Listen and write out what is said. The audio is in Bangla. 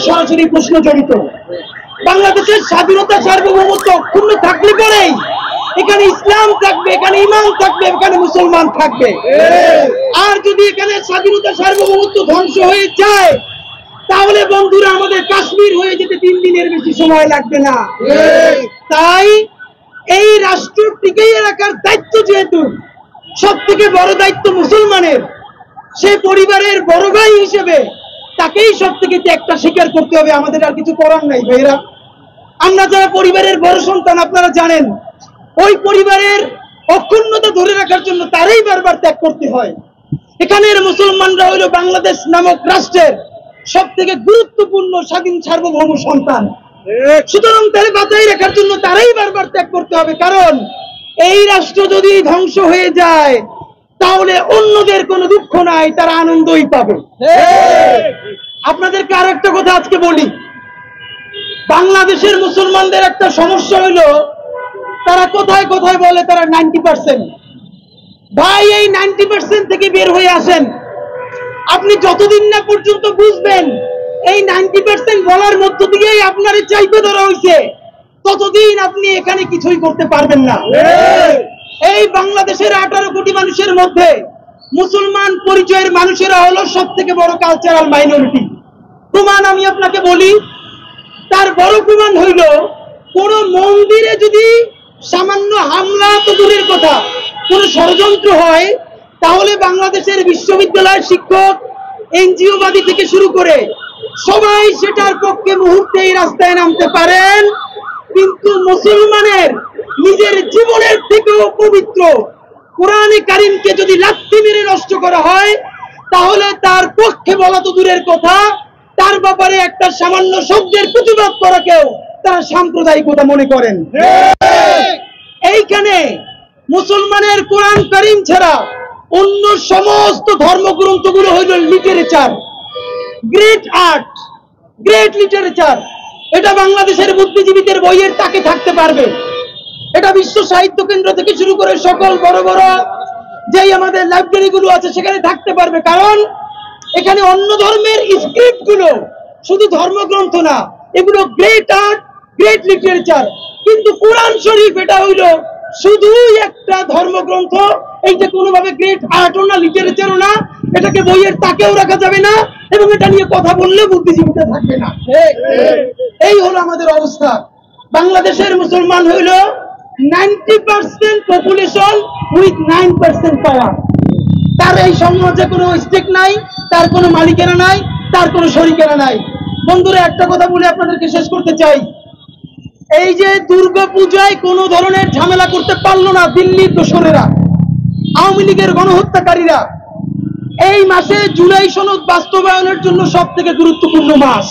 সরাসরি প্রশ্ন জড়িত। বাংলাদেশের স্বাধীনতা সার্বভৌমত্ব অক্ষুণ্ণ থাকলে পরেই এখানে ইসলাম থাকবে, এখানে ইমান থাকবে, এখানে মুসলমান থাকবে। আর যদি এখানে স্বাধীনতা সার্বভৌমত্ব ধ্বংস হয়ে যায় তাহলে বন্ধুরা আমাদের কাশ্মীর হয়ে যেতে 3 দিনের বেশি সময় লাগবে না। তাই এই রাষ্ট্র টিকিয়ে রাখার দায়িত্ব যেহেতু সব থেকে বড় দায়িত্ব মুসলমানের, সে পরিবারের বড় ভাই হিসেবে তাকেই সব থেকে ত্যাগটা স্বীকার করতে হবে। আমাদের আর কিছু করার নাই ভাইরা। আমরা যারা পরিবারের বড় সন্তান আপনারা জানেন, ওই পরিবারের অক্ষুণ্ণতা ধরে রাখার জন্য তারাই বারবার ত্যাগ করতে হয়। এখানের মুসলমানরা হলো বাংলাদেশ নামক রাষ্ট্রের সব থেকে গুরুত্বপূর্ণ স্বাধীন সার্বভৌম সন্তান। সুতরাং তারা বাঁচাই রাখার জন্য তারাই বারবার ত্যাগ করতে হবে, কারণ এই রাষ্ট্র যদি ধ্বংস হয়ে যায় তাহলে অন্যদের কোনো দুঃখ নাই, তারা আনন্দই পাবে। আপনাদেরকে আর একটা কথা আজকে বলি, বাংলাদেশের মুসলমানদের একটা সমস্যা হইলো তারা কোথায় কোথায় বলে তারা 90%। ভাই এই 90% থেকে বের হয়ে আসেন। আপনি যতদিন না পর্যন্ত বুঝবেন এই 90% বলার মধ্য দিয়েই আপনার চাইতে ধরা হয়েছে, ততদিন আপনি এখানে কিছুই করতে পারবেন না। এই বাংলাদেশের 18 কোটি মানুষের মধ্যে মুসলমান পরিচয়ের মানুষেরা হলো সব থেকে বড় কালচারাল মাইনরিটি। প্রমাণ আমি আপনাকে বলি, তার বড় প্রমাণ হইল কোন মন্দিরে যদি সামান্য হামলা তো দূরের কথা, কোন ষড়যন্ত্র হয় তাহলে বাংলাদেশের বিশ্ববিদ্যালয়ের শিক্ষক, এনজিওবাদী থেকে শুরু করে সবাই সেটার পক্ষে মুহূর্তেই রাস্তায় নামতে পারেন। কিন্তু মুসলমানের নিজের জীবনের থেকেও পবিত্র কোরআনে কারিমকে যদি লাথি মেরে নষ্ট করা হয় তাহলে তার পক্ষে বলা তো দূরের কথা, তার ব্যাপারে একটা সামান্য শব্দের প্রতিবাদ করাকেও তারা সাম্প্রদায়িকতা মনে করেন। এইখানে মুসলমানের কোরআন কারিম ছাড়া অন্য সমস্ত ধর্মগ্রন্থগুলো হইল literature, great art, great literature. এটা বাংলাদেশের বুদ্ধিজীবীদের বইয়ের তাকে থাকতে পারবে, এটা বিশ্ব সাহিত্য কেন্দ্র থেকে শুরু করে সকল বড় বড় যেই আমাদের লাইব্রেরি গুলো আছে সেখানে থাকতে পারবে, কারণ এখানে অন্য ধর্মের স্ক্রিপ্ট গুলো শুধু ধর্মগ্রন্থ না, এগুলো গ্রেট আর্ট, গ্রেট লিটারেচার। কিন্তু কোরআন শরীফ এটা হইল শুধুই একটা ধর্মগ্রন্থ, এইটা কোনোভাবে গ্রেট আর্টও না, লিটারেচারও না, এটাকে বইয়ের তাকেও রাখা যাবে না, এবং এটা নিয়ে কথা বললে বুদ্ধিজীবীতে থাকবে না। এই হলো আমাদের অবস্থা। বাংলাদেশের মুসলমান হইল 90% পপুলেশন উইথ 9% পাওয়ার। তার এই সমাজে কোনো স্টেক নাই, তার কোনো মালিকেরা নাই, তার কোনো শরিকেরা নাই। বন্ধুরা একটা কথা বলে আপনাদেরকে শেষ করতে চাই, এই যে দুর্গাপূজায় কোনো ধরনের ঝামেলা করতে পারলো না দিল্লির দোসরেরা, আওয়ামী লীগের গণহত্যাকারীরা, এই মাসে জুলাই সনদ বাস্তবায়নের জন্য সব থেকে গুরুত্বপূর্ণ মাস।